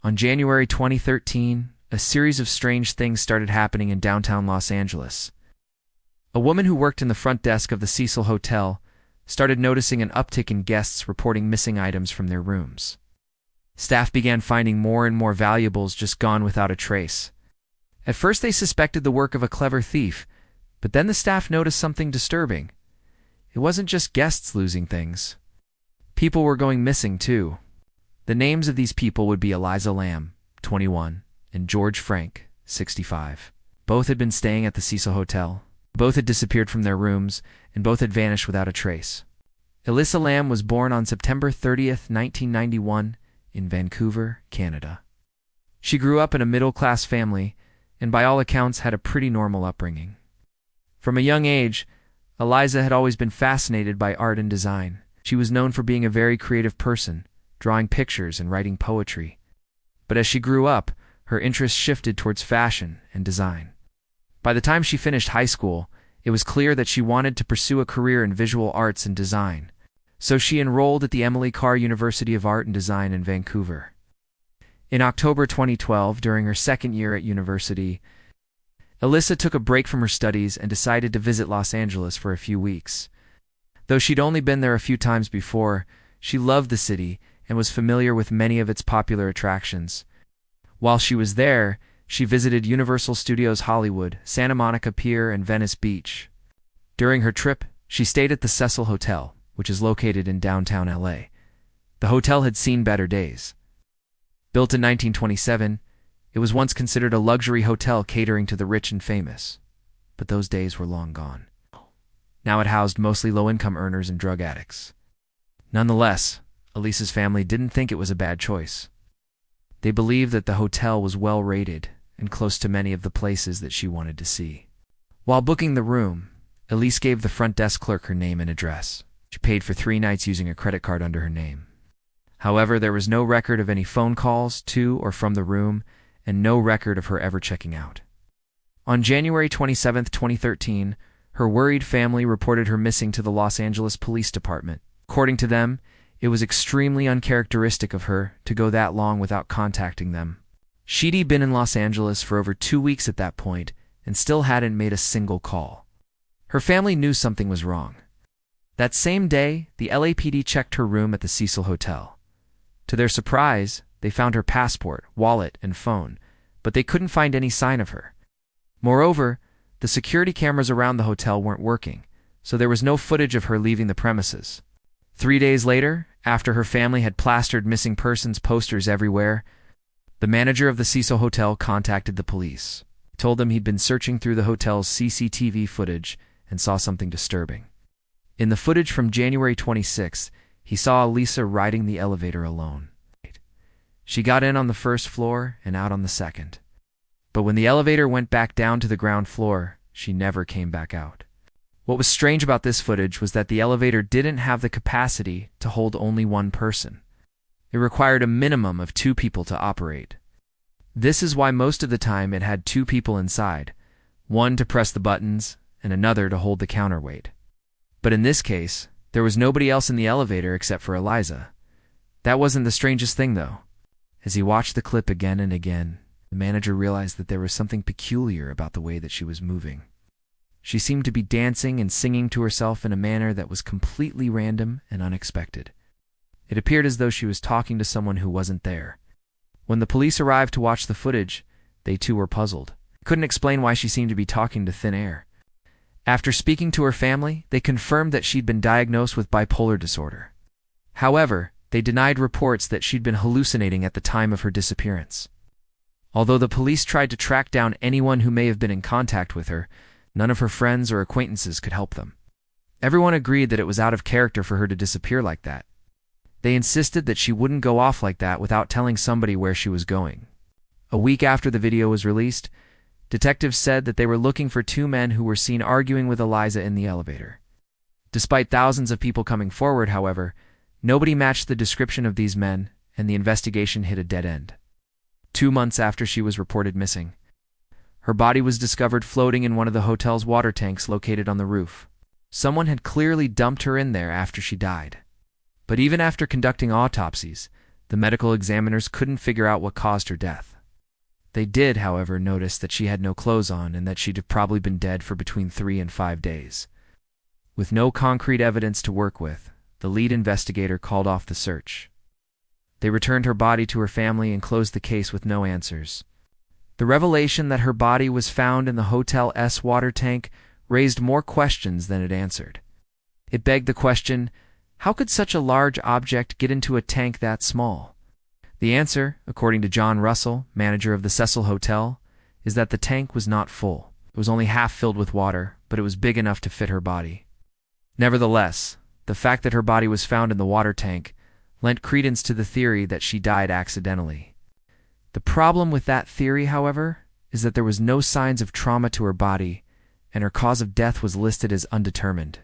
On January 2013, a series of strange things started happening in downtown Los Angeles. A woman who worked in the front desk of the Cecil Hotel started noticing an uptick in guests reporting missing items from their rooms. Staff began finding more and more valuables just gone without a trace. At first they suspected the work of a clever thief, but then the staff noticed something disturbing. It wasn't just guests losing things. People were going missing too. The names of these people would be Elisa Lam, 21, and George Frank, 65. Both had been staying at the Cecil Hotel. Both had disappeared from their rooms, and both had vanished without a trace. Elisa Lam was born on September 30th, 1991, in Vancouver, Canada. She grew up in a middle-class family, and by all accounts had a pretty normal upbringing. From a young age, Elisa had always been fascinated by art and design. She was known for being a very creative person, drawing pictures and writing poetry. But as she grew up, her interests shifted towards fashion and design. By the time she finished high school, it was clear that she wanted to pursue a career in visual arts and design. So she enrolled at the Emily Carr University of Art and Design in Vancouver. In October 2012, during her second year at university, Elisa took a break from her studies and decided to visit Los Angeles for a few weeks. Though she'd only been there a few times before, she loved the city and was familiar with many of its popular attractions. While she was there, she visited Universal Studios Hollywood, Santa Monica Pier, and Venice Beach. During her trip, she stayed at the Cecil Hotel, which is located in downtown LA. The hotel had seen better days. Built in 1927, it was once considered a luxury hotel catering to the rich and famous. But those days were long gone. Now it housed mostly low-income earners and drug addicts. Nonetheless, Elisa's family didn't think it was a bad choice. They believed that the hotel was well rated and close to many of the places that she wanted to see. While booking the room, Elise gave the front desk clerk her name and address. She paid for 3 nights using a credit card under her name. However, there was no record of any phone calls to or from the room, and no record of her ever checking out. On January 27, 2013, her worried family reported her missing to the Los Angeles Police Department. According to them, it was extremely uncharacteristic of her to go that long without contacting them. She'd been in Los Angeles for over 2 weeks at that point and still hadn't made a single call. Her family knew something was wrong. That same day, the LAPD checked her room at the Cecil Hotel. To their surprise, they found her passport, wallet, and phone, but they couldn't find any sign of her. Moreover, the security cameras around the hotel weren't working, so there was no footage of her leaving the premises. 3 days later, after her family had plastered missing persons posters everywhere, the manager of the Cecil Hotel contacted the police. He told them he'd been searching through the hotel's CCTV footage and saw something disturbing. In the footage from January 26th, he saw Elisa riding the elevator alone. She got in on the first floor and out on the second. But when the elevator went back down to the ground floor, she never came back out. What was strange about this footage was that the elevator didn't have the capacity to hold only one person. It required a minimum of 2 people to operate. This is why most of the time it had 2 people inside, one to press the buttons and another to hold the counterweight. But in this case, there was nobody else in the elevator except for Elisa. That wasn't the strangest thing, though. As he watched the clip again and again, the manager realized that there was something peculiar about the way that she was moving. She seemed to be dancing and singing to herself in a manner that was completely random and unexpected. It appeared as though she was talking to someone who wasn't there. When the police arrived to watch the footage, they too were puzzled. They couldn't explain why she seemed to be talking to thin air. After speaking to her family, they confirmed that she'd been diagnosed with bipolar disorder. However, they denied reports that she'd been hallucinating at the time of her disappearance. Although the police tried to track down anyone who may have been in contact with her, none of her friends or acquaintances could help them. Everyone agreed that it was out of character for her to disappear like that. They insisted that she wouldn't go off like that without telling somebody where she was going. A week after the video was released, detectives said that they were looking for 2 men who were seen arguing with Elisa in the elevator. Despite thousands of people coming forward, however, nobody matched the description of these men, and the investigation hit a dead end. 2 months after she was reported missing, her body was discovered floating in one of the hotel's water tanks located on the roof. Someone had clearly dumped her in there after she died. But even after conducting autopsies, The medical examiners couldn't figure out what caused her death. They did, however, notice that she had no clothes on and that she'd have probably been dead for between 3 and 5 days. With no concrete evidence to work with, the lead investigator called off the search. They returned her body to her family and closed the case with no answers. The revelation that her body was found in the hotel's water tank raised more questions than it answered. It begged the question, how could such a large object get into a tank that small? The answer, according to John Russell, manager of the Cecil Hotel, is that the tank was not full. It was only half filled with water, but it was big enough to fit her body. Nevertheless, the fact that her body was found in the water tank lent credence to the theory that she died accidentally. The problem with that theory, however, is that there was no signs of trauma to her body, and her cause of death was listed as undetermined.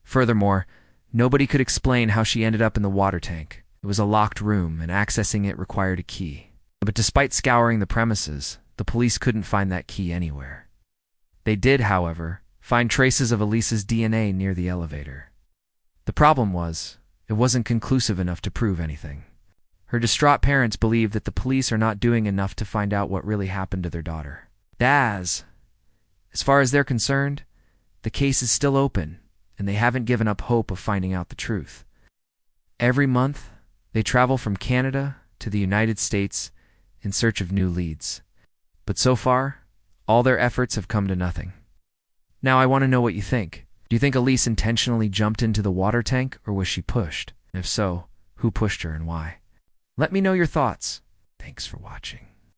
Furthermore, nobody could explain how she ended up in the water tank. It was a locked room, and accessing it required a key. But despite scouring the premises, the police couldn't find that key anywhere. They did, however, find traces of Elisa's DNA near the elevator. The problem was, it wasn't conclusive enough to prove anything. Her distraught parents believe that the police are not doing enough to find out what really happened to their daughter. As far as they're concerned, the case is still open, and they haven't given up hope of finding out the truth. Every month, they travel from Canada to the United States in search of new leads. But so far, all their efforts have come to nothing. Now I want to know what you think. Do you think Elise intentionally jumped into the water tank, or was she pushed? If so, who pushed her and why? Let me know your thoughts. Thanks for watching.